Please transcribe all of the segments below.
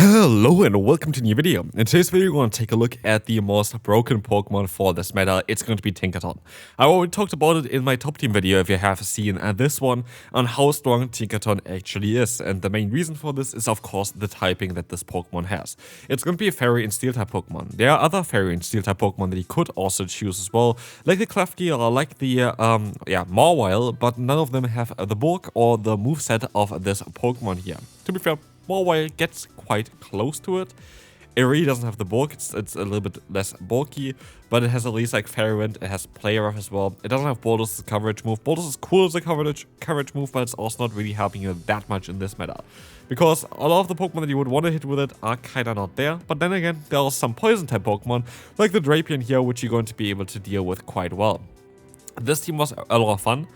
Hello and welcome to a new video. In today's video, we're going to take a look at the most broken Pokemon for this meta. It's going to be Tinkaton. I already talked about it in my top team video if you have seen this one on how strong Tinkaton actually is. And the main reason for this is of course the typing that this Pokemon has. It's going to be a Fairy and Steel type Pokemon. There are other Fairy and Steel type Pokemon that you could also choose as well, like the Klefki or like the Mawile, but none of them have the bulk or the moveset of this Pokemon here. To be fair, Mawile gets quite close to it. It really doesn't have the bulk, it's a little bit less bulky, but it has at least like Fairy Wind, it has Play Rough as well. It doesn't have Boulder's as a coverage move. Boulder's is cool as a coverage move, but it's also not really helping you that much in this meta. Because a lot of the Pokemon that you would want to hit with it are kinda not there, but then again, there are some poison type Pokemon, like the Drapion here, which you're going to be able to deal with quite well. This team was a lot of fun.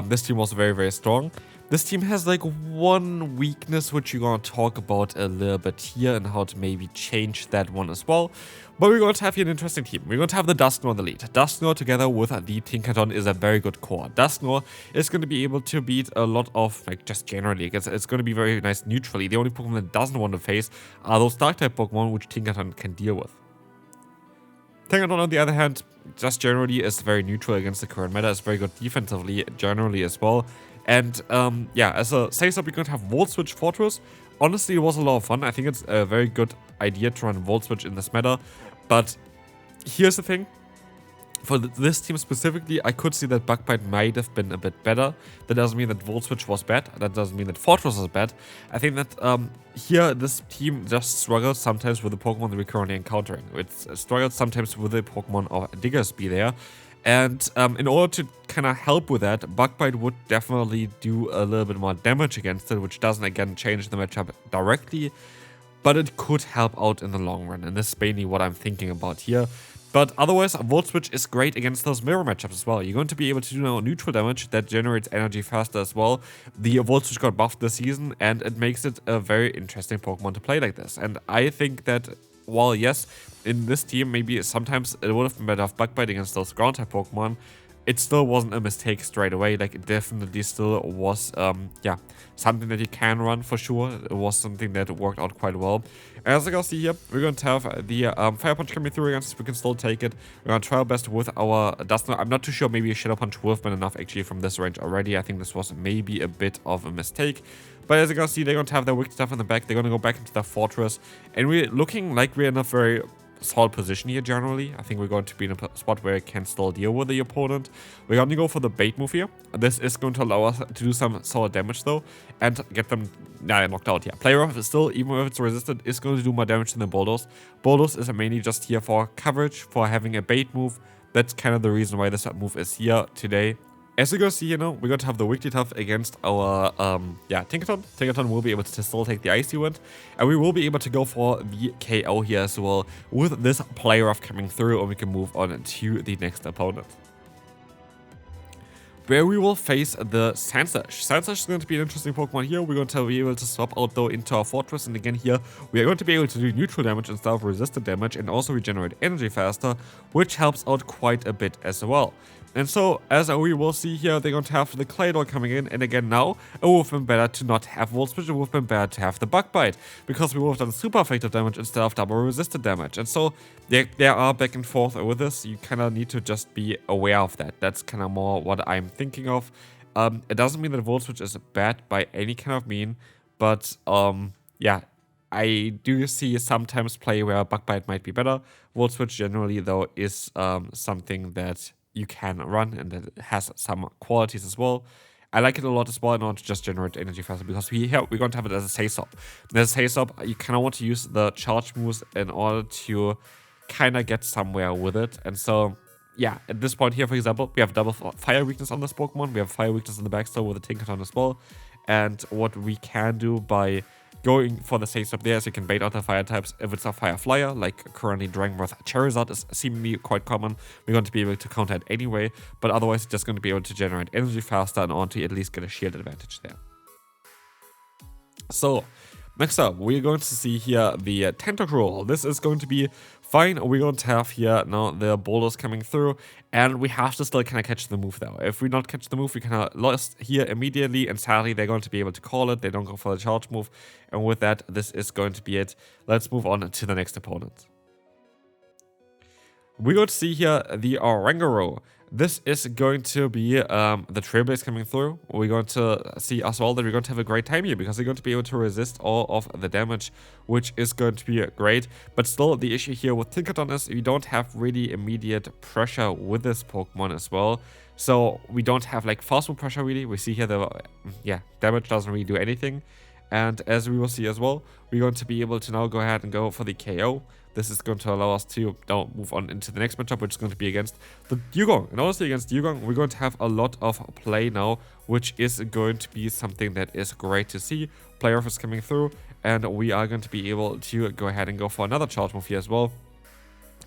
This team was very, very strong. This team has like one weakness which we're going to talk about a little bit here and how to maybe change that one as well. But we're going to have here an interesting team. We're going to have the Dusknoir on the lead. Dusknoir together with the Tinkaton is a very good core. Dusknoir is going to be able to beat a lot of, like just generally, it's going to be very nice neutrally. The only Pokemon that doesn't want to face are those Dark type Pokemon which Tinkaton can deal with. Tinkaton on the other hand, just generally is very neutral against the current meta. It's very good defensively generally as well. And yeah, as a say-stop, we're going to have Volt Switch Fortress. Honestly, it was a lot of fun. I think it's a very good idea to run Volt Switch in this meta. But here's the thing. For this team specifically, I could see that Bug Bite might have been a bit better. That doesn't mean that Volt Switch was bad. That doesn't mean that Fortress was bad. I think that here this team just struggles sometimes with the Pokemon that we're currently encountering. It struggles sometimes with the Pokemon of Diggersby there. And in order to kind of help with that, Bug Bite would definitely do a little bit more damage against it, which doesn't again change the matchup directly, but it could help out in the long run, and this is mainly what I'm thinking about here. But otherwise, Volt Switch is great against those mirror matchups as well. You're going to be able to do now neutral damage that generates energy faster as well. The Volt Switch got buffed this season, and it makes it a very interesting Pokemon to play like this. And I think that while yes, in this team, maybe sometimes it would have been better off Bug Bite against those ground type Pokemon, it still wasn't a mistake straight away. Like, it definitely still was, yeah, something that you can run for sure. It was something that worked out quite well. As you can see here, we're going to have the Fire Punch coming through against us. We can still take it. We're going to try our best with our Dusknoir. I'm not too sure, maybe a Shadow Punch would have been enough actually from this range already. I think this was maybe a bit of a mistake. But as you can see, they're going to have their wicked stuff in the back. They're going to go back into their fortress. And we're looking like we're in a very solid position here generally. I think we're going to be in a spot where we can still deal with the opponent. We're going to go for the bait move here. This is going to allow us to do some solid damage though and get them knocked out here. Play Rough is still, even if it's resisted, is going to do more damage than the Bulldoze. Bulldoze is mainly just here for coverage, for having a bait move. That's kind of the reason why this move is here today. As you can see here now, we're going to have the Wicked Tough against our Tinkaton. Tinkaton will be able to still take the Icy Wind, and we will be able to go for the KO here as well with this Play Rough coming through, and we can move on to the next opponent, where we will face the Sandslash. Sandslash is going to be an interesting Pokemon here. We're going to be able to swap out though into our Fortress, and again here we are going to be able to do neutral damage instead of resisted damage and also regenerate energy faster, which helps out quite a bit as well. And so, as we will see here, they're going to have the Claydol coming in, and again now, it would have been better to not have Volt Switch, it would have been better to have the Bug Bite, because we would have done super effective damage instead of double resisted damage. And so, there are back and forth with this. You kind of need to just be aware of that. That's kind of more what I'm thinking of. It doesn't mean that Volt Switch is bad by any kind of mean, but yeah, I do see sometimes play where Bug Bite might be better. Volt Switch generally though is something that you can run and that has some qualities as well. I like it a lot as well in order to just generate energy faster, because we're going to have it as a say-stop. As a say-stop, you kind of want to use the charge moves in order to kind of get somewhere with it. And so, yeah, at this point here, for example, we have double fire weakness on this Pokemon. We have fire weakness in the backstop with the Tinkaton as well. And what we can do by going for the safe stop there is you can bait out the fire types. If it's a fire flyer, like currently Dragonbreath Charizard is seemingly quite common, we're going to be able to counter it anyway, but otherwise it's just going to be able to generate energy faster in order to at least get a shield advantage there. So, next up, we're going to see here the Tentacruel. This is going to be Fine, we're going to have here now the boulders coming through, and we have to still kind of catch the move though. If we not catch the move, we kind of lost here immediately, and sadly they're going to be able to call it. They don't go for the charge move, and with that, this is going to be it. Let's move on to the next opponent. We're going to see here the Oranguru. This is going to be the Trailblaze coming through. We're going to see as well that we're going to have a great time here because they're going to be able to resist all of the damage, which is going to be great. But still, the issue here with Tinkaton is we don't have really immediate pressure with this Pokemon as well. So we don't have like fast move pressure really. We see here the damage doesn't really do anything. And as we will see as well, we're going to be able to now go ahead and go for the KO. This is going to allow us to now move on into the next matchup, which is going to be against the Dugong. And honestly, against Dugong, we're going to have a lot of play now, which is going to be something that is great to see. Playoff is coming through, and we are going to be able to go ahead and go for another charge move here as well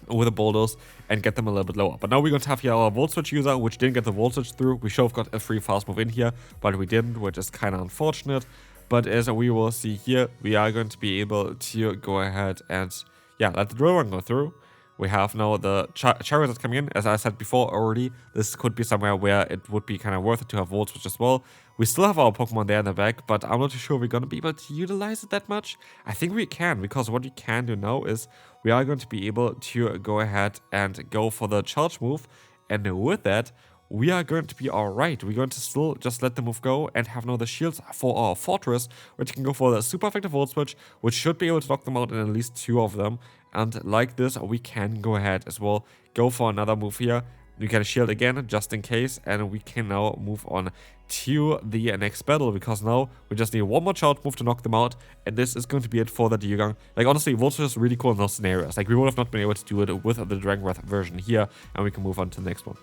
with the boulders and get them a little bit lower. But now we're going to have here our Volt Switch user, which didn't get the Volt Switch through. We should have got a free fast move in here, but we didn't, which is kind of unfortunate. But as we will see here, we are going to be able to go ahead and let the drill run go through. We have now the Charizard coming in. As I said before already, this could be somewhere where it would be kind of worth it to have Volt Switch as well. We still have our Pokemon there in the back, but I'm not too sure we're going to be able to utilize it that much. I think we can, because what we can do now is we are going to be able to go ahead and go for the charge move. And with that, we are going to be alright. We're going to still just let the move go and have now the shields for our Fortress, which can go for the super effective Volt Switch, which should be able to knock them out in at least 2 of them. And like this, we can go ahead as well, go for another move here. We can shield again, just in case, and we can now move on to the next battle, because now we just need one more charge move to knock them out, and this is going to be it for the Dugong. Like, honestly, Volt Switch is really cool in those scenarios. Like, we would have not been able to do it with the Dragon Breath version here, and we can move on to the next one.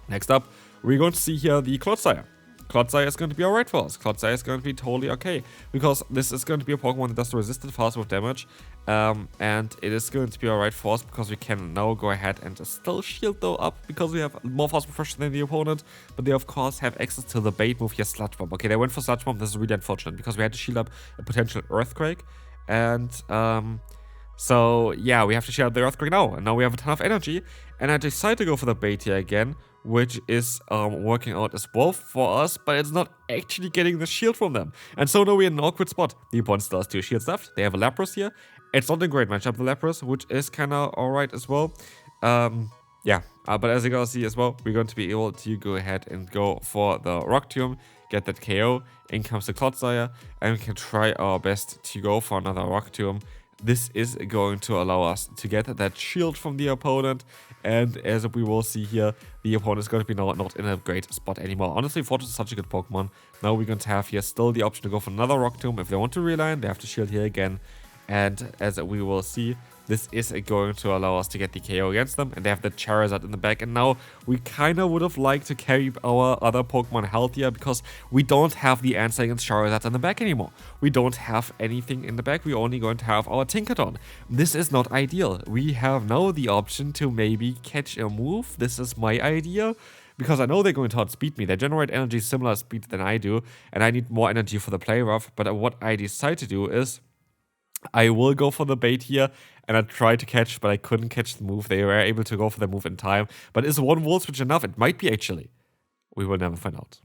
Next up, we're going to see here the Clodsire. Clodsire is going to be alright for us. Clodsire is going to be totally okay, because this is going to be a Pokemon that does resistant fast move damage, and it is going to be alright for us because we can now go ahead and still shield though up, because we have more fast move pressure than the opponent, but they of course have access to the bait move here, Sludge Bomb. Okay, they went for Sludge Bomb. This is really unfortunate because we had to shield up a potential Earthquake, and so yeah, we have to shield up the Earthquake now, and now we have a ton of energy, and I decided to go for the bait here again, which is working out as well for us, but it's not actually getting the shield from them. And so now we're in an awkward spot. The opponent still has 2 shields left. They have a Lapras here. It's not a great matchup, the Lapras, which is kind of alright as well. But as you guys see as well, we're going to be able to go ahead and go for the Rock Tomb, get that KO. In comes the Clodsire, and we can try our best to go for another Rock Tomb. This is going to allow us to get that shield from the opponent, and as we will see here, the opponent is going to be not in a great spot anymore. Honestly, Fortress is such a good Pokemon. Now we're going to have here still the option to go for another Rock Tomb. If they want to reline, they have to shield here again, and as we will see, this is going to allow us to get the KO against them, and they have the Charizard in the back, and now we kind of would have liked to carry our other Pokemon healthier, because we don't have the answer against Charizard in the back anymore. We don't have anything in the back. We're only going to have our Tinkaton. This is not ideal. We have now the option to maybe catch a move. This is my idea, because I know they're going to outspeed me. They generate energy similar speed than I do, and I need more energy for the play rough. But what I decide to do is I will go for the bait here, and I tried to catch, but I couldn't catch the move. They were able to go for the move in time. But is one Volt Switch enough? It might be, actually. We will never find out.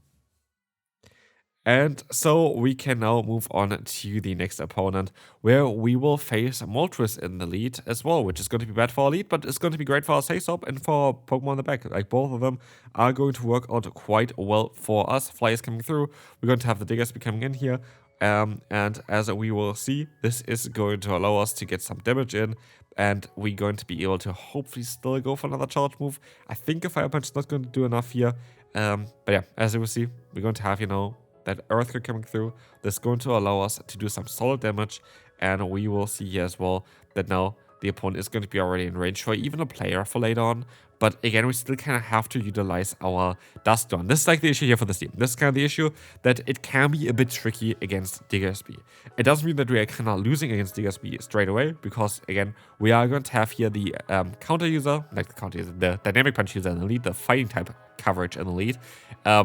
And so we can now move on to the next opponent, where we will face Moltres in the lead as well, which is going to be bad for our lead, but it's going to be great for our Saysop and for our Pokemon in the back. Like, both of them are going to work out quite well for us. Fly is coming through. We're going to have the Diggersby coming in here. And as we will see, this is going to allow us to get some damage in, and we're going to be able to hopefully still go for another charge move. I think a Fire Punch is not going to do enough here, but yeah, as you will see, we're going to have, that Earthquake coming through. This is going to allow us to do some solid damage, and we will see here as well that now the opponent is going to be already in range for even a player for later on. But again, we still kind of have to utilize our Dust Storm. This is like the issue here for this team. This is kind of the issue, that it can be a bit tricky against Diggersby. It doesn't mean that we are kind of losing against Diggersby straight away, because again, we are going to have here the counter user, the Dynamic Punch user in the lead, the fighting type coverage in the lead,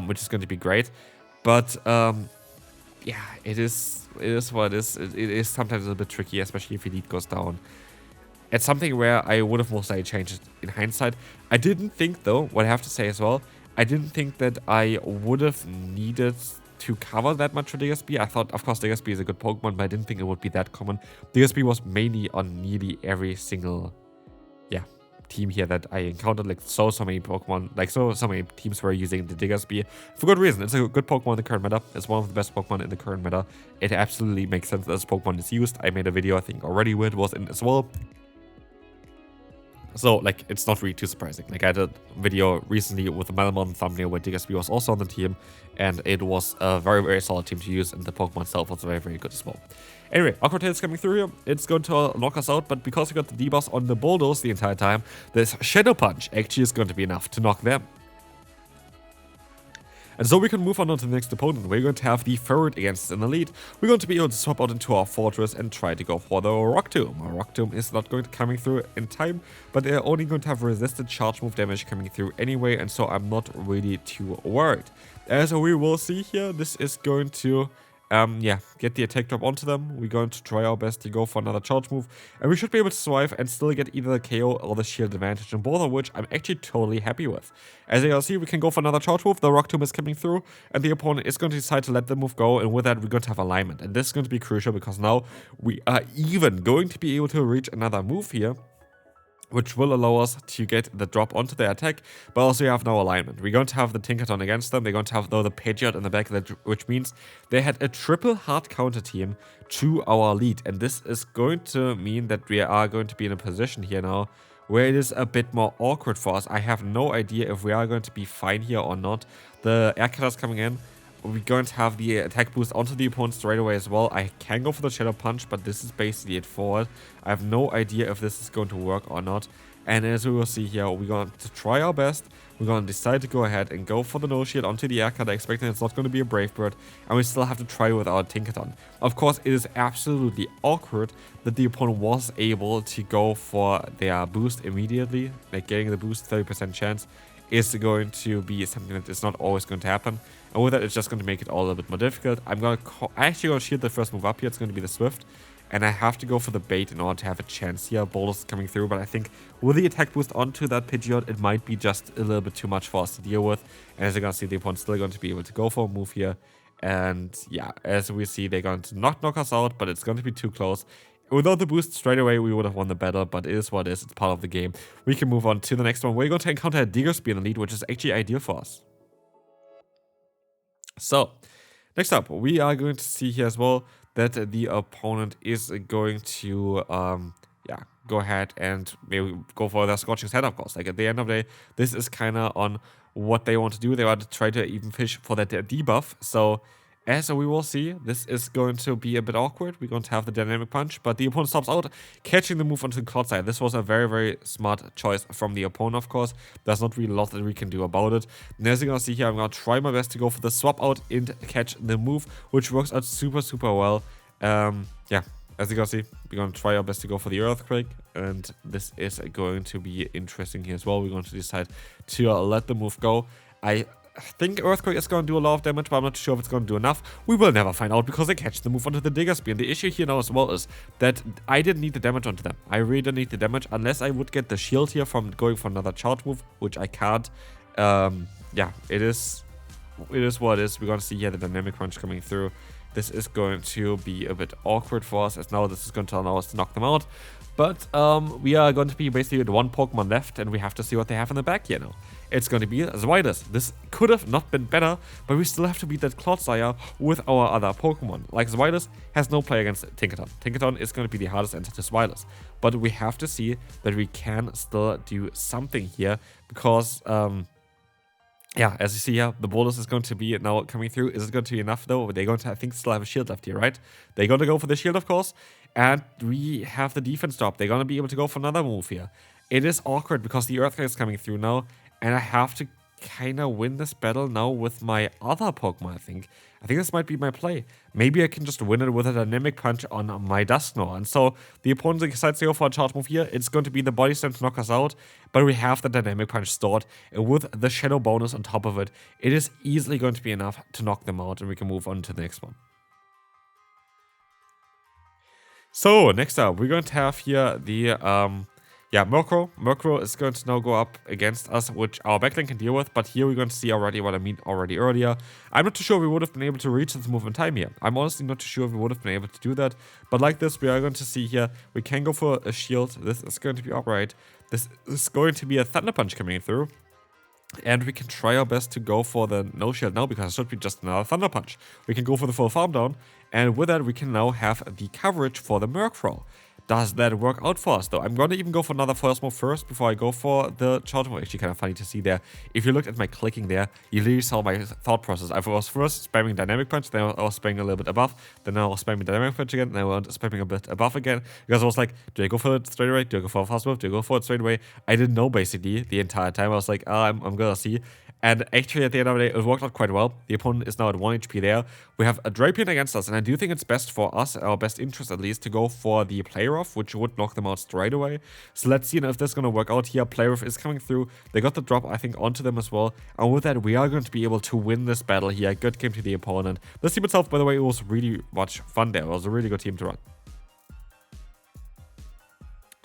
which is going to be great. But yeah, it is what it is. It is sometimes a bit tricky, especially if your lead goes down. It's something where I would have most likely changed it in hindsight. I didn't think, though, what I have to say as well, I didn't think that I would have needed to cover that much for Diggersby. I thought, of course, Diggersby is a good Pokemon, but I didn't think it would be that common. Diggersby was mainly on nearly every single, yeah, team here that I encountered. Like, so many Pokemon, like, so many teams were using the Diggersby for good reason. It's a good Pokemon in the current meta. It's one of the best Pokemon in the current meta. It absolutely makes sense that this Pokemon is used. I made a video, I think, already where it was in as well. So, like, it's not really too surprising. Like, I did a video recently with a Melmon thumbnail where Diggersby was also on the team, and it was a very, very solid team to use, and the Pokemon itself was very, very good as well. Anyway, Awkward Tail is coming through here. It's going to knock us out, but because we got the debuffs on the Bulldoze the entire time, this Shadow Punch actually is going to be enough to knock them. And so we can move on to the next opponent. We're going to have the Ferret against an Elite. We're going to be able to swap out into our Fortress and try to go for the Rock Tomb. Our Rock Tomb is not going to coming through in time, but they're only going to have resisted charge move damage coming through anyway, and so I'm not really too worried. As we will see here, this is going to get the attack drop onto them. We're going to try our best to go for another charge move, and we should be able to survive and still get either the KO or the shield advantage, and both of which I'm actually totally happy with. As you can see, we can go for another charge move. The Rock Tomb is coming through, and the opponent is going to decide to let the move go, and with that, we're going to have alignment. And this is going to be crucial because now we are even going to be able to reach another move here, which will allow us to get the drop onto their attack, but also we have no alignment. We're going to have the Tinkaton against them. They're going to have, though, the Pidgeot in the back, which means they had a triple hard counter team to our lead. And this is going to mean that we are going to be in a position here now where it is a bit more awkward for us. I have no idea if we are going to be fine here or not. The Air is coming in. We're going to have the attack boost onto the opponent straight away as well. I can go for the Shadow Punch, but this is basically it for it. I have no idea if this is going to work or not. And as we will see here, we're going to try our best. We're going to decide to go ahead and go for the no shield onto the Air Cutter, expecting it's not going to be a Brave Bird. And we still have to try with our Tinkaton. Of course, it is absolutely awkward that the opponent was able to go for their boost immediately. Like getting the boost, 30% chance, is going to be something that is not always going to happen. And with that, it's just going to make it all a little bit more difficult. I'm actually going to shield the first move up here. It's going to be the Swift. And I have to go for the bait in order to have a chance here. Bulldoze is coming through, but I think with the attack boost onto that Pidgeot, it might be just a little bit too much for us to deal with. And as you're going to see, the opponent's still going to be able to go for a move here. And yeah, as we see, they're going to not knock us out, but it's going to be too close. Without the boost straight away, we would have won the battle, but it is what it is. It's part of the game. We can move on to the next one. We're going to encounter a Diggersby in the lead, which is actually ideal for us. So, next up, we are going to see here as well that the opponent is going to, go ahead and maybe go for their Scorching's Head, of course. Like, at the end of the day, this is kind of on what they want to do. They want to try to even fish for that debuff. So, as we will see, this is going to be a bit awkward. We're going to have the Dynamic Punch, but the opponent stops out, catching the move onto the Cloud side. This was a very, very smart choice from the opponent, of course. There's not really a lot that we can do about it. And as you're going to see here, I'm going to try my best to go for the swap out and catch the move, which works out super, super well. As you can see, we're going to try our best to go for the Earthquake, and this is going to be interesting here as well. We're going to decide to let the move go. I think Earthquake is going to do a lot of damage, but I'm not sure if it's going to do enough. We will never find out because I catch the move onto the Diggersby. And the issue here now as well is that I didn't need the damage onto them. I really don't need the damage unless I would get the shield here from going for another charge move, which I can't. It is what it is. We're going to see here the Dynamic Punch coming through. This is going to be a bit awkward for us, as now this is going to allow us to knock them out. But we are going to be basically with one Pokemon left, and we have to see what they have in the back here now. It's going to be Zweites. This could have not been better, but we still have to beat that Clodsire with our other Pokemon. Like, Zweites has no play against Tinkaton. Tinkaton is going to be the hardest answer to Zweites. But we have to see that we can still do something here, because as you see here, the Bulldoze is going to be now coming through. Is it going to be enough, though? They're going to, I think, still have a shield left here, right? They're going to go for the shield, of course. And we have the defense drop. They're going to be able to go for another move here. It is awkward because the Earthquake is coming through now. And I have to kind of win this battle now with my other Pokemon, I think. I think this might be my play. Maybe I can just win it with a Dynamic Punch on my Dusknoir. And so the opponent decides to go for a charge move here. It's going to be the Body Slam to knock us out. But we have the Dynamic Punch stored. And with the Shadow bonus on top of it, it is easily going to be enough to knock them out. And we can move on to the next one. So next up, we're going to have here the Murkrow. Murkrow is going to now go up against us, which our backline can deal with, but here we're going to see already what I mean already earlier. I'm not too sure we would have been able to reach this move in time here. I'm honestly not too sure if we would have been able to do that, but like this, we are going to see here, we can go for a shield. This is going to be alright. This is going to be a Thunder Punch coming through. And we can try our best to go for the no shield now, because it should be just another Thunder Punch. We can go for the full farm down, and with that we can now have the coverage for the Murkrow. Does that work out for us though? I'm gonna even go for another Force Move first before I go for the charge move. Actually kind of funny to see there. If you looked at my clicking there, you literally saw my thought process. I was first spamming Dynamic Punch, then I was spamming a little bit above, then I was spamming Dynamic Punch again, then I was spamming a bit above again. Because I was like, do I go for it straight away? Do I go for a fast move? Do I go for it straight away? I didn't know basically the entire time. I was like, I'm gonna see. And actually, at the end of the day, it worked out quite well. The opponent is now at 1 HP there. We have a Drapion against us, and I do think it's best for us, our best interest at least, to go for the Play Rough, which would knock them out straight away. So let's see if this is going to work out here. Play Rough is coming through. They got the drop, I think, onto them as well. And with that, we are going to be able to win this battle here. Good game to the opponent. This team itself, by the way, it was really much fun there. It was a really good team to run.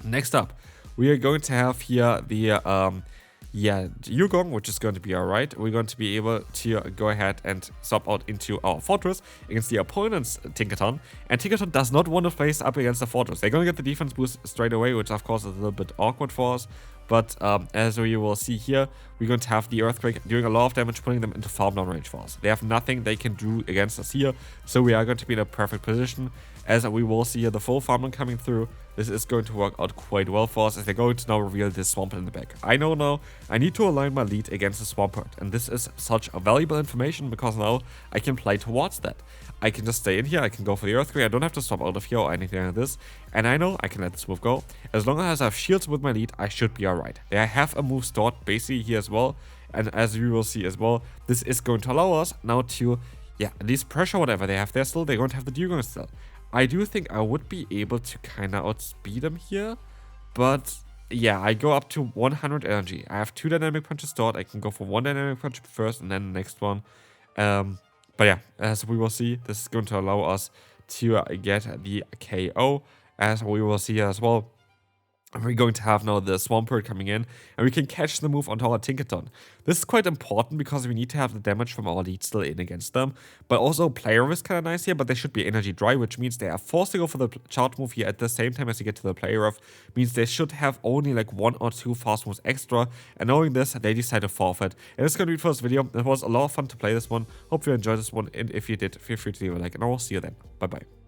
Next up, we are going to have here the Yugong, which is going to be alright. We're going to be able to go ahead and swap out into our Fortress against the opponent's Tinkaton. And Tinkaton does not want to face up against the Fortress. They're going to get the defense boost straight away, which of course is a little bit awkward for us. But as we will see here, we're going to have the Earthquake doing a lot of damage, putting them into farm down range for us. They have nothing they can do against us here, so we are going to be in a perfect position. As we will see here, the full farm down coming through. This is going to work out quite well for us, as they're going to now reveal this Swampert in the back. I know now I need to align my lead against the Swampert, and this is such a valuable information because now I can play towards that. I can just stay in here, I can go for the Earthquake, I don't have to swap out of here or anything like this, and I know I can let this move go. As long as I have shields with my lead, I should be alright. I have a move stored basically here as well, and as we will see as well, this is going to allow us now to, at least pressure whatever they have there still. They're going to have the Dugong still. I do think I would be able to kind of outspeed them here, but yeah, I go up to 100 energy. I have 2 Dynamic Punches stored. I can go for 1 Dynamic Punch first and then the next one. But yeah, as we will see, this is going to allow us to get the KO, as we will see as well. We're going to have now the Swampert coming in, and we can catch the move onto our Tinkaton. This is quite important because we need to have the damage from our lead still in against them. But also, Player is kind of nice here, but they should be energy dry, which means they are forced to go for the charge move here at the same time as you get to the Player. Means they should have only like 1 or 2 fast moves extra, and knowing this, they decide to forfeit. And this is going to be it for this video. It was a lot of fun to play this one. Hope you enjoyed this one, and if you did, feel free to leave a like, and I will see you then. Bye bye.